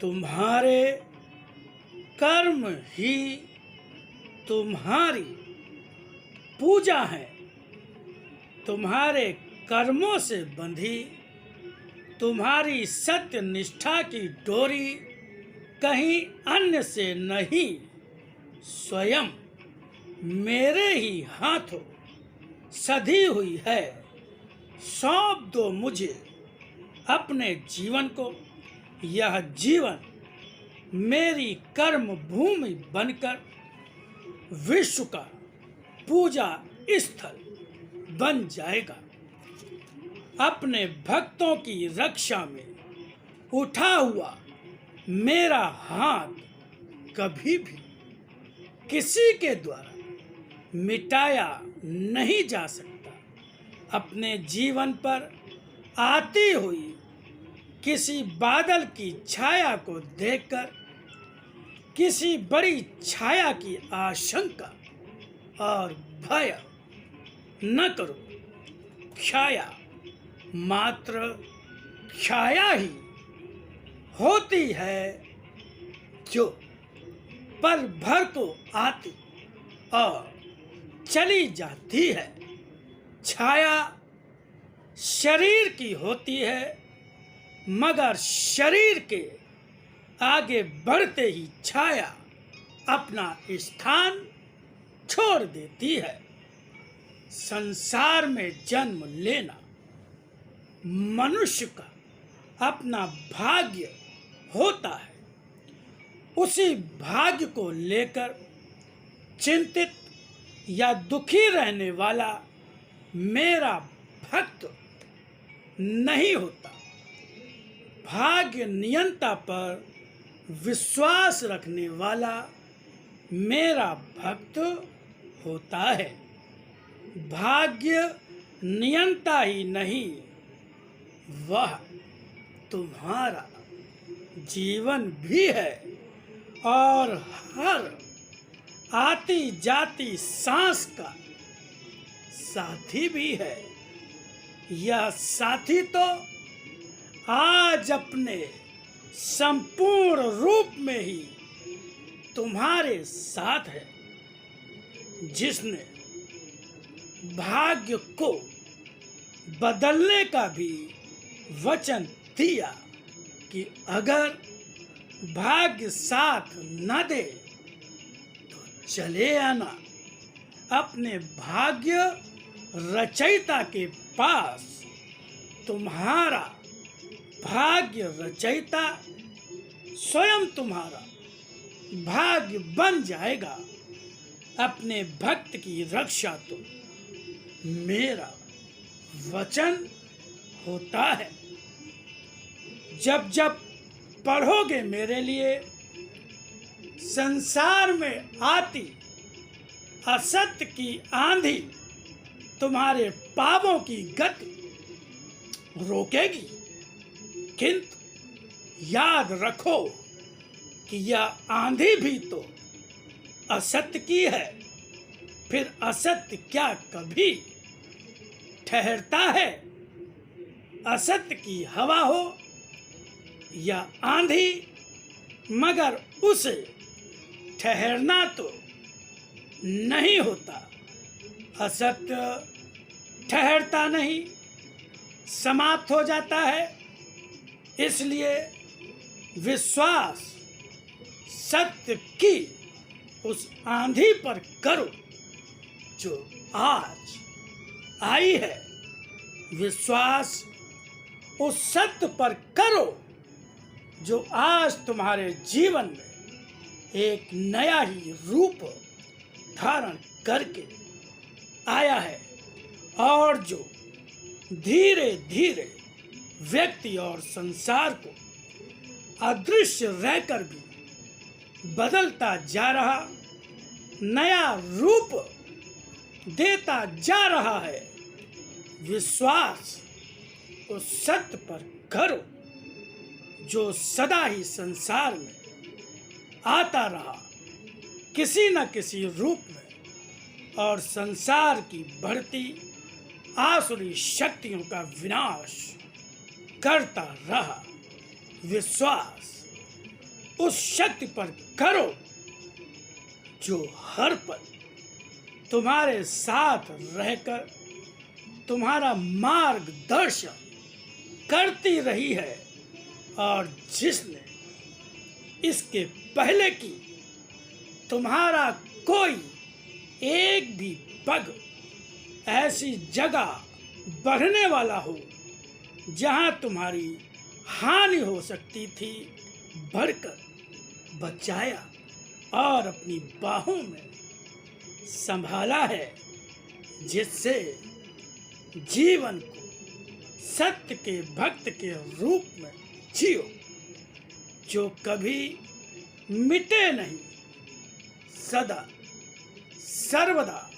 तुम्हारे कर्म ही तुम्हारी पूजा है। तुम्हारे कर्मों से बंधी तुम्हारी सत्य निष्ठा की डोरी कहीं अन्य से नहीं, स्वयं मेरे ही हाथों सधी हुई है। सौंप दो मुझे अपने जीवन को, यह जीवन मेरी कर्म भूमि बनकर विश्व का पूजा स्थल बन जाएगा। अपने भक्तों की रक्षा में उठा हुआ मेरा हाथ कभी भी किसी के द्वारा मिटाया नहीं जा सकता। अपने जीवन पर आती हुई किसी बादल की छाया को देखकर किसी बड़ी छाया की आशंका और भय न करो। छाया मात्र छाया ही होती है, जो पल भर को आती और चली जाती है। छाया शरीर की होती है, मगर शरीर के आगे बढ़ते ही छाया अपना स्थान छोड़ देती है। संसार में जन्म लेना मनुष्य का अपना भाग्य होता है। उसी भाग्य को लेकर चिंतित या दुखी रहने वाला मेरा भक्त नहीं होता। भाग्य नियंता पर विश्वास रखने वाला मेरा भक्त होता है। भाग्य नियंता ही नहीं, वह तुम्हारा जीवन भी है और हर आती जाती सांस का साथी भी है। यह साथी तो आज अपने संपूर्ण रूप में ही तुम्हारे साथ है, जिसने भाग्य को बदलने का भी वचन दिया कि अगर भाग्य साथ न दे तो चले आना अपने भाग्य रचयिता के पास। तुम्हारा भाग्य रचयिता स्वयं तुम्हारा भाग्य बन जाएगा। अपने भक्त की रक्षा तो मेरा वचन होता है। जब जब पढ़ोगे मेरे लिए, संसार में आती असत्य की आंधी तुम्हारे पापों की गति रोकेगी। किंतु याद रखो कि यह आंधी भी तो असत्य की है। फिर असत्य क्या कभी ठहरता है? असत्य की हवा हो या आंधी, मगर उसे ठहरना तो नहीं होता। असत्य ठहरता नहीं, समाप्त हो जाता है। इसलिए विश्वास सत्य की उस आंधी पर करो जो आज आई है। विश्वास उस सत्य पर करो जो आज तुम्हारे जीवन में एक नया ही रूप धारण करके आया है, और जो धीरे धीरे व्यक्ति और संसार को अदृश्य रहकर भी बदलता जा रहा, नया रूप देता जा रहा है। विश्वास उस सत्य पर करो जो सदा ही संसार में आता रहा, किसी न किसी रूप में, और संसार की बढ़ती आसुरी शक्तियों का विनाश करता रहा। विश्वास उस शक्ति पर करो जो हर पल तुम्हारे साथ रहकर तुम्हारा मार्गदर्शन करती रही है और जिसने इसके पहले की तुम्हारा कोई एक भी पग ऐसी जगह बढ़ने वाला हो जहां तुम्हारी हानि हो सकती थी बढ़कर बचाया और अपनी बाहों में संभाला है, जिससे जीवन को सत्य के भक्त के रूप में जियो जो कभी मिटे नहीं, सदा सर्वदा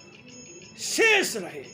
शेष रहे।